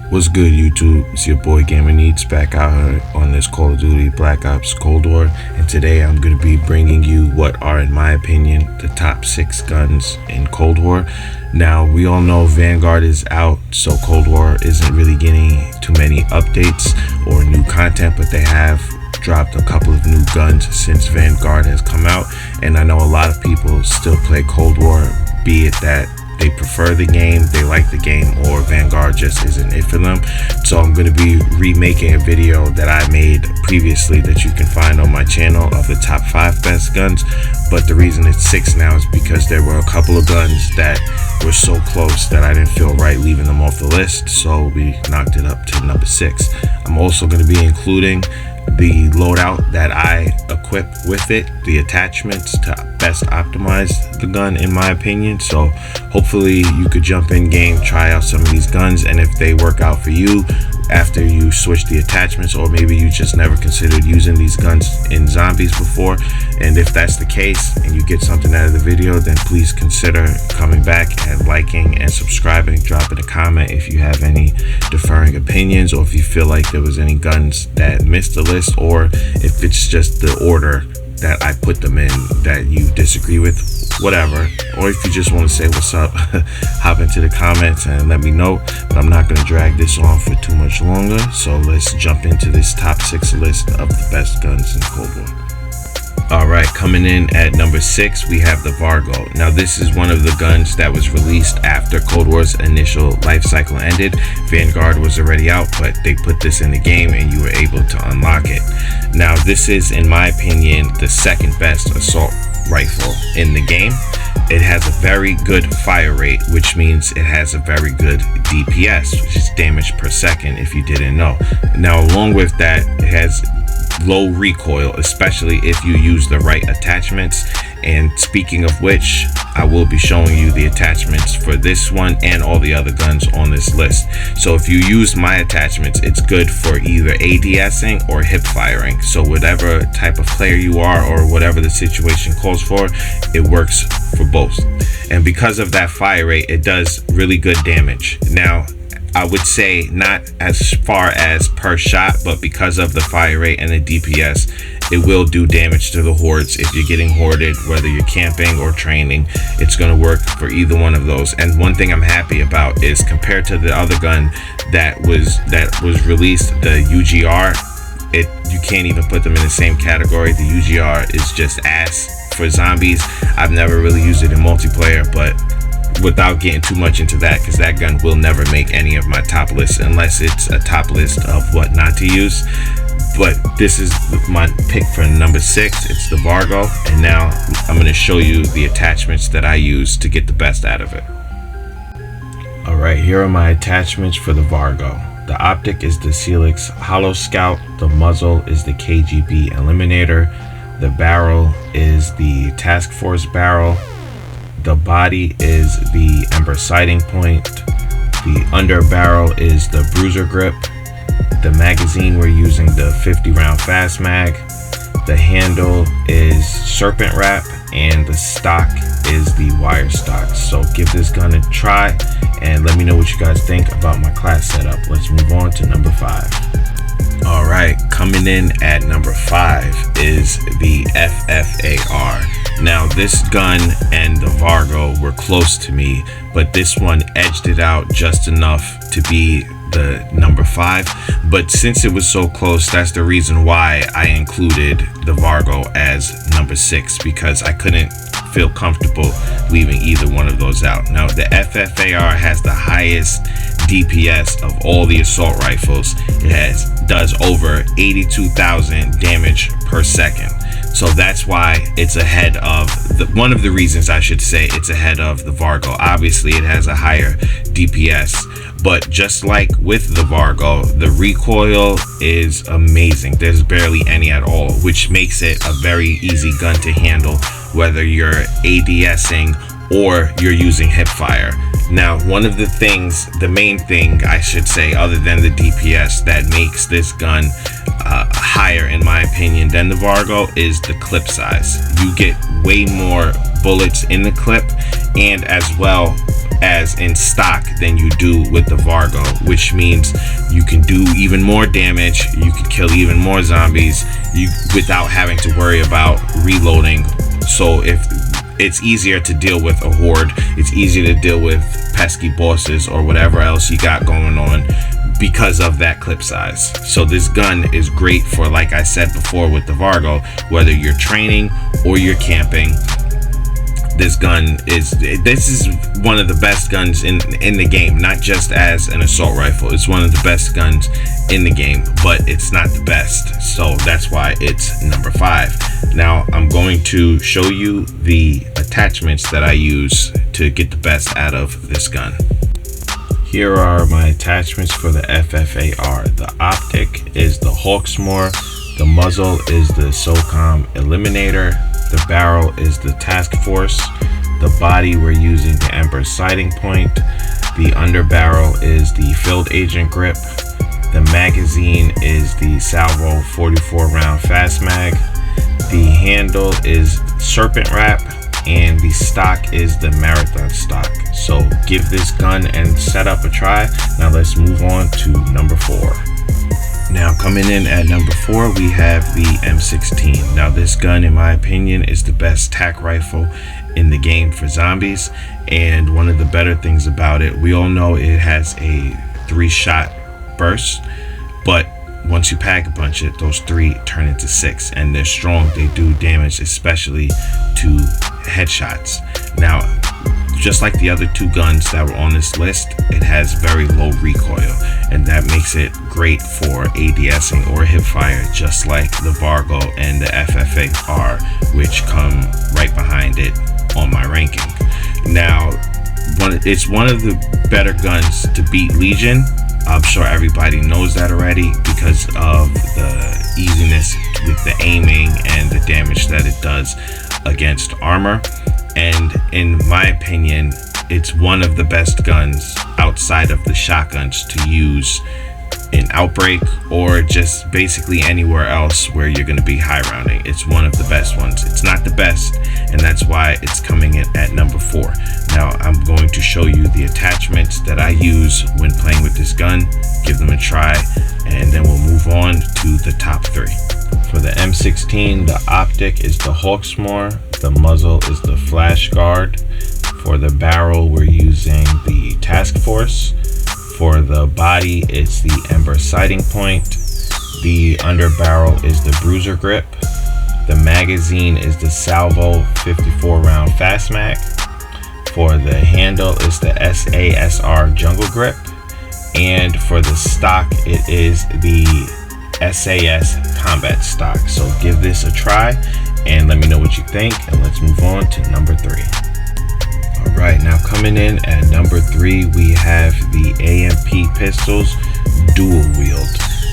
What's good, YouTube? It's your boy Gamer Needs back out here on this Call of Duty Black Ops Cold War, and today I'm going to be bringing you what are, in my opinion, the top 6 guns in Cold War. Now, we all know Vanguard is out, so Cold War isn't really getting too many updates or new content, but they have dropped a couple of new guns since Vanguard has come out, and I know a lot of people still play Cold War, be it that they prefer the game, they like the game, or Vanguard just isn't it for them. So I'm going to be remaking a video that I made previously that you can find on my channel of the top 5 best guns, but the reason it's 6 now is because there were a couple of guns that were so close that I didn't feel right leaving them off the list, so we knocked it up to number 6. I'm also going to be including the loadout that I equip with it, the attachments to best optimize the gun in my opinion. So hopefully you could jump in game, try out some of these guns, and if they work out for you after you switch the attachments, or maybe you just never considered using these guns in zombies before, and if that's the case and you get something out of the video, then please consider coming back and liking and subscribing, dropping a comment if you have any differing opinions, or if you feel like there was any guns that missed the list, or if it's just the order that I put them in that you disagree with, whatever. Or if you just want to say what's up, hop into the comments and let me know. But I'm not going to drag this on for too much longer, so let's jump into this top 6 list of the best guns in Cold War. Alright, coming in at number 6, we have the Vargo. Now this is one of the guns that was released after Cold War's initial life cycle ended. Vanguard was already out, but they put this in the game and you were able to unlock it. Now this is, in my opinion, the second best assault rifle in the game. It has a very good fire rate, which means it has a very good DPS, which is damage per second if you didn't know. Now along with that, it has low recoil, especially if you use the right attachments. And speaking of which, I will be showing you the attachments for this one and all the other guns on this list. So if you use my attachments, it's good for either ADSing or hip firing. So whatever type of player you are or whatever the situation calls for, it works for both. And because of that fire rate, it does really good damage. Now I would say not as far as per shot, but because of the fire rate and the DPS, it will do damage to the hordes. If you're getting hoarded, whether you're camping or training, it's going to work for either one of those. And one thing I'm happy about is, compared to the other gun that was released, the UGR, you can't even put them in the same category. The UGR is just ass for zombies. I've never really used it in multiplayer, but without getting too much into that, because that gun will never make any of my top lists unless it's a top list of what not to use. But this is my pick for number 6. It's the Vargo, and now I'm going to show you the attachments that I use to get the best out of it. Alright, here are my attachments for the Vargo. The optic is the Celix Hollow Scout, the muzzle is the KGB Eliminator, the barrel is the Task Force barrel, the body is the Ember Sighting Point, the under barrel is the Bruiser Grip, the magazine we're using the 50 round fast mag, the handle is Serpent Wrap, and the stock is the wire stock. So give this gun a try and let me know what you guys think about my class setup. Let's move on to number 5. Alright, coming in at number 5 is the FFAR. Now this gun and the Vargo were close to me, but this one edged it out just enough to be the number 5. But since it was so close, that's the reason why I included the Vargo as number 6, because I couldn't feel comfortable leaving either one of those out. Now the FFAR has the highest DPS of all the assault rifles. It does over 82,000 damage per second. So that's why it's ahead of one of the reasons I should say it's ahead of the Vargo. Obviously it has a higher DPS, but just like with the Vargo, the recoil is amazing. There's barely any at all, which makes it a very easy gun to handle, whether you're ADSing or you're using hip fire. Now, one of the things, the main thing I should say, other than the DPS, that makes this gun higher in my opinion than the Vargo is the clip size. You get way more bullets in the clip, and as well as in stock than you do with the Vargo, which means you can do even more damage, you can kill even more zombies without having to worry about reloading. So if it's easier to deal with a horde, it's easier to deal with pesky bosses or whatever else you got going on because of that clip size. So this gun is great for, like I said before with the Vargo, whether you're training or you're camping. This is one of the best guns in the game, not just as an assault rifle. It's one of the best guns in the game, but it's not the best, so that's why it's number 5. Now I'm going to show you the attachments that I use to get the best out of this gun. Here are my attachments for the FFAR. The optic is the Hawksmoor, the muzzle is the SOCOM Eliminator, the barrel is the Task Force, the body we're using the Ember Sighting Point, the underbarrel is the Field Agent Grip, the magazine is the Salvo 44 round Fast Mag, the handle is Serpent Wrap, and the stock is the Marathon stock. So give this gun and setup a try. Now let's move on to number 4. Now coming in at number 4, we have the M16. Now this gun, in my opinion, is the best tac rifle in the game for zombies, and one of the better things about it, we all know it has a 3-shot burst, but once you pack a bunch of it, those 3 turn into 6, and they're strong. They do damage, especially to headshots. Now, just like the other 2 guns that were on this list, it has very low recoil, and that makes it great for ADSing or hip fire, just like the Vargo and the FFAR, which come right behind it on my ranking. Now, it's one of the better guns to beat Legion. I'm sure everybody knows that already because of the easiness with the aiming and the damage that it does against armor. And in my opinion, it's one of the best guns outside of the shotguns to use in Outbreak or just basically anywhere else where you're going to be high rounding. It's one of the best ones. It's not the best, and that's why it's coming in at number 4. Now I'm going to show you the attachments that I use when playing with this gun. Give them a try, and then we'll move on to the top 3. For the M16, the optic is the Hawksmoor, the muzzle is the Flash Guard. For the barrel, we're using the Task Force. For the body, it's the Ember Sighting Point. The underbarrel is the Bruiser Grip. The magazine is the Salvo 54 round Fast Mag. For the handle, it's the SASR Jungle Grip. And for the stock, it is the SAS Combat Stock. So give this a try and let me know what you think, and let's move on to number 3. Alright, now coming in at number 3, we have the AMP pistols dual wield.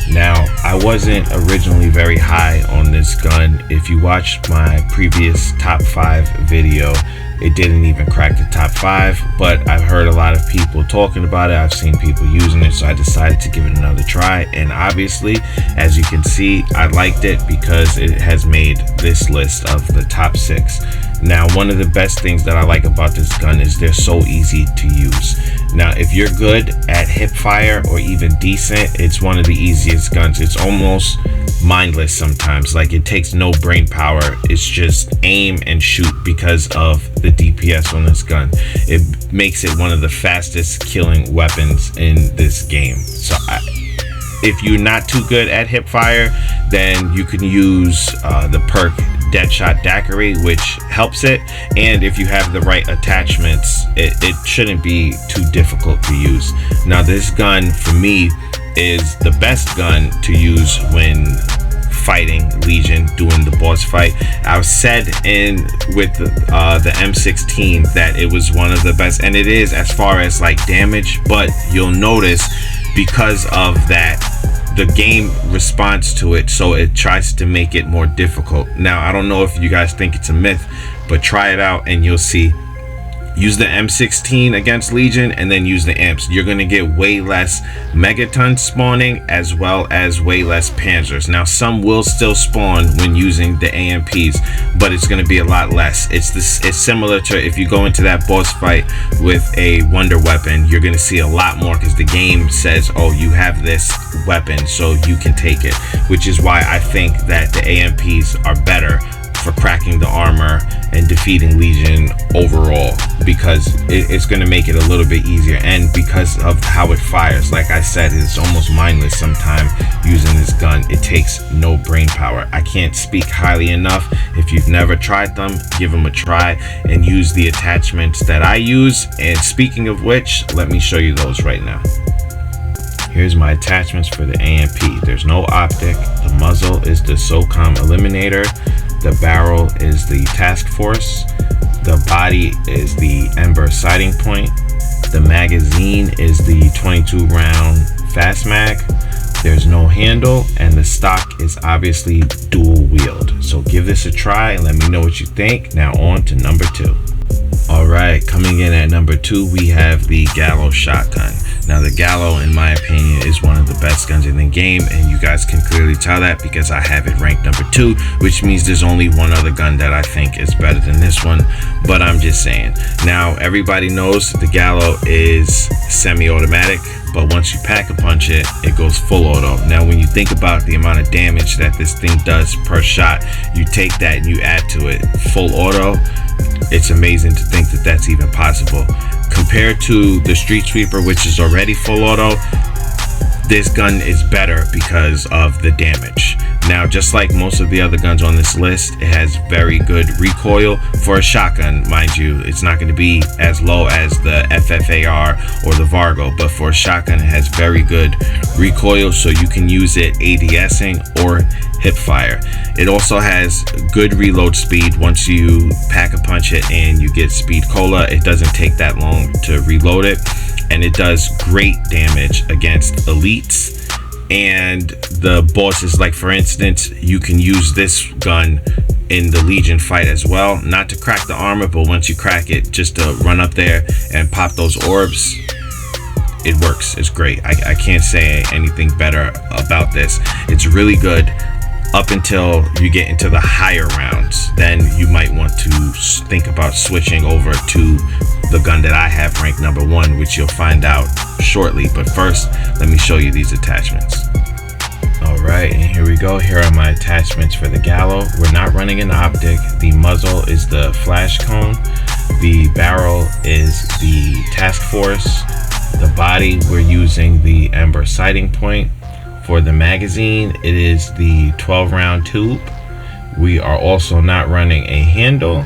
Now, I wasn't originally very high on this gun. If you watched my previous top 5 video, it didn't even crack the top 5, but I've heard a lot of people talking about it. I've seen people using it, so I decided to give it another try. And obviously, as you can see, I liked it because it has made this list of the top 6. Now, one of the best things that I like about this gun is they're so easy to use. Now, if you're good at hip fire or even decent, it's one of the easiest guns. It's almost mindless sometimes. Like, it takes no brain power. It's just aim and shoot because of the DPS on this gun. It makes it one of the fastest killing weapons in this game. So if you're not too good at hip fire, then you can use the perk Deadshot Daiquiri, which helps it. And if you have the right attachments, it shouldn't be too difficult to use. Now, this gun for me is the best gun to use when fighting Legion, doing the boss fight. I've said with the M16 that it was one of the best, and it is as far as like damage, but you'll notice because of that, the game responds to it, so it tries to make it more difficult. Now, I don't know if you guys think it's a myth, but try it out and you'll see Use the M16 against Legion, and then use the Imps. You're going to get way less Megatons spawning, as well as way less Panzers. Now, some will still spawn when using the AMPs, but it's going to be a lot less. It's similar to if you go into that boss fight with a Wonder Weapon, you're going to see a lot more, because the game says, oh, you have this weapon, so you can take it, which is why I think that the AMPs are better for cracking the armor and defeating Legion overall, because it's going to make it a little bit easier. And because of how it fires, like I said, it's almost mindless sometimes using this gun. It takes no brain power. I can't speak highly enough. If you've never tried them, give them a try and use the attachments that I use. And speaking of which, let me show you those right now. Here's my attachments for the AMP. There's no optic. The muzzle is the SOCOM Eliminator. The barrel is the Task Force. The body is the Ember Sighting Point. The magazine is the 22 round Fast Mag. There's no handle, and the stock is obviously dual wield. So give this a try and let me know what you think. Now on to number 2. All right, coming in at number 2, we have the Gallo shotgun. Now, the Gallo, in my opinion, is one of the best guns in the game, and you guys can clearly tell that because I have it ranked number 2, which means there's only one other gun that I think is better than this one, but I'm just saying. Now, everybody knows the Gallo is semi-automatic, but once you pack a punch it, it goes full auto. Now, when you think about the amount of damage that this thing does per shot, you take that and you add to it full auto. It's amazing to think that that's even possible. Compared to the Street Sweeper, which is already full auto, this gun is better because of the damage. Now, just like most of the other guns on this list, it has very good recoil. For a shotgun, mind you, it's not going to be as low as the FFAR or the Vargo, but for a shotgun, it has very good recoil, so you can use it ADSing or hip fire. It also has good reload speed. Once you pack a punch it and you get speed cola, it doesn't take that long to reload it, and it does great damage against elites and the bosses. Like, for instance, you can use this gun in the Legion fight as well, not to crack the armor, but once you crack it, just to run up there and pop those orbs. It works. It's great. I can't say anything better about this. It's really good up until you get into the higher rounds. Then you might want to think about switching over to the gun that I have ranked number 1, which you'll find out shortly. But first, let me show you these attachments. All right, and here we go. Here are my attachments for the Gallo. We're not running an optic. The muzzle is the flash cone. The barrel is the Task Force. The body, we're using the Ember Sighting Point. For the magazine, it is the 12 round tube. We are also not running a handle.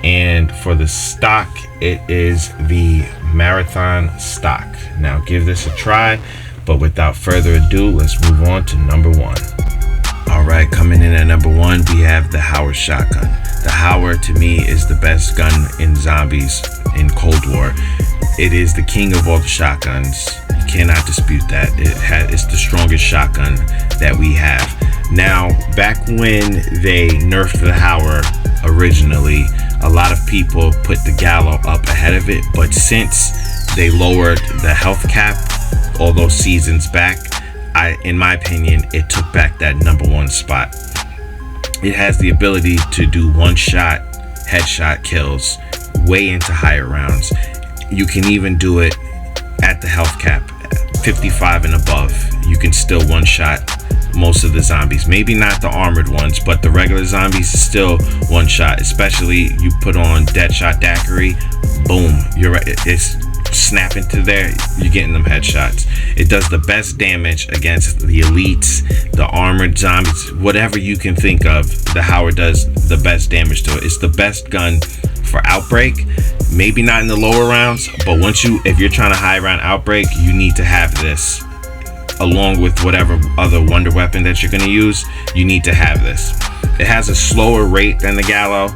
And for the stock, it is the Marathon stock. Now give this a try, but without further ado, let's move on to number 1. All right, coming in at number 1, we have the Howard shotgun. The Howard, to me, is the best gun in zombies in Cold War. It is the king of all the shotguns. You cannot dispute that. It's the strongest shotgun that we have. Now, back when they nerfed the Howard originally, a lot of people put the Gallo up ahead of it, but since they lowered the health cap all those seasons back, in my opinion, it took back that number 1 spot. It has the ability to do one-shot headshot kills way into higher rounds. You can even do it at the health cap, 55 and above. You can still one-shot most of the zombies. Maybe not the armored ones, but the regular zombies is still one-shot. Especially you put on Deadshot Daiquiri, boom, you're right. It's snapping to there, you're getting them headshots. It does the best damage against the elites, the armored zombies, whatever you can think of. The Howard does the best damage to it. It's the best gun for Outbreak. Maybe not in the lower rounds, but if you're trying to high round Outbreak, you need to have this along with whatever other wonder weapon that you're going to use. You need to have this. It has a slower rate than the Gallo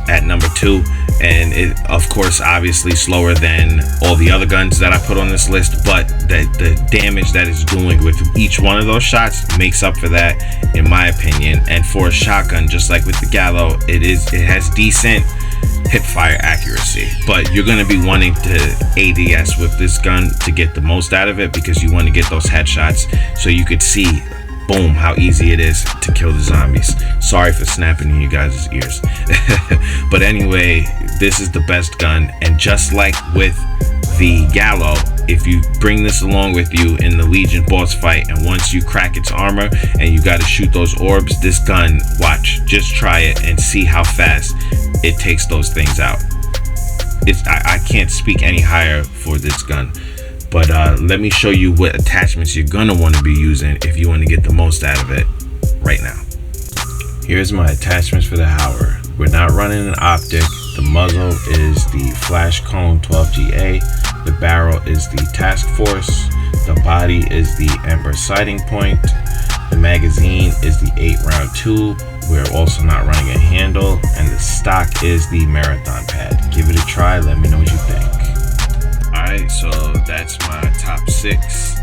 at number 2, and it, of course, obviously slower than all the other guns that I put on this list, but the damage that it's doing with each one of those shots makes up for that, in my opinion. And for a shotgun, just like with the Gallo, it has decent hip fire accuracy. But you're gonna be wanting to ADS with this gun to get the most out of it, because you want to get those headshots so you could see, boom, how easy it is to kill the zombies. Sorry for snapping in you guys' ears. But anyway, this is the best gun, and just like with the Gallo, if you bring this along with you in the Legion boss fight, and once you crack its armor and you got to shoot those orbs, this gun, watch, just try it and see how fast it takes those things out. I can't speak any higher for this gun. But let me show you what attachments you're gonna want to be using if you want to get the most out of it right now. Here's my attachments for the Howler. We're not running an optic. The muzzle is the Flash Cone 12GA. The barrel is the Task Force. The body is the Ember Sighting Point. The magazine is the 8-round tube. We're also not running a handle. And the stock is the Marathon pad. Give it a try. Let me know what you think. Alright, so that's my top 6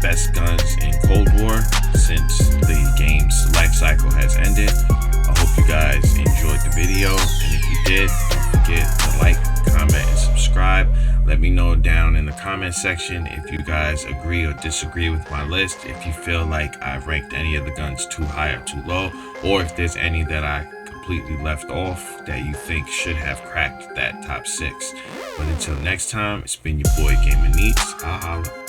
best guns in Cold War since the game's life cycle has ended. I hope you guys enjoyed the video, and if you did, don't forget to like, comment, and subscribe. Let me know down in the comment section if you guys agree or disagree with my list, if you feel like I've ranked any of the guns too high or too low, or if there's any that I completely left off that you think should have cracked that top 6. But until next time, it's been your boy Gamer Neats. I'll holla.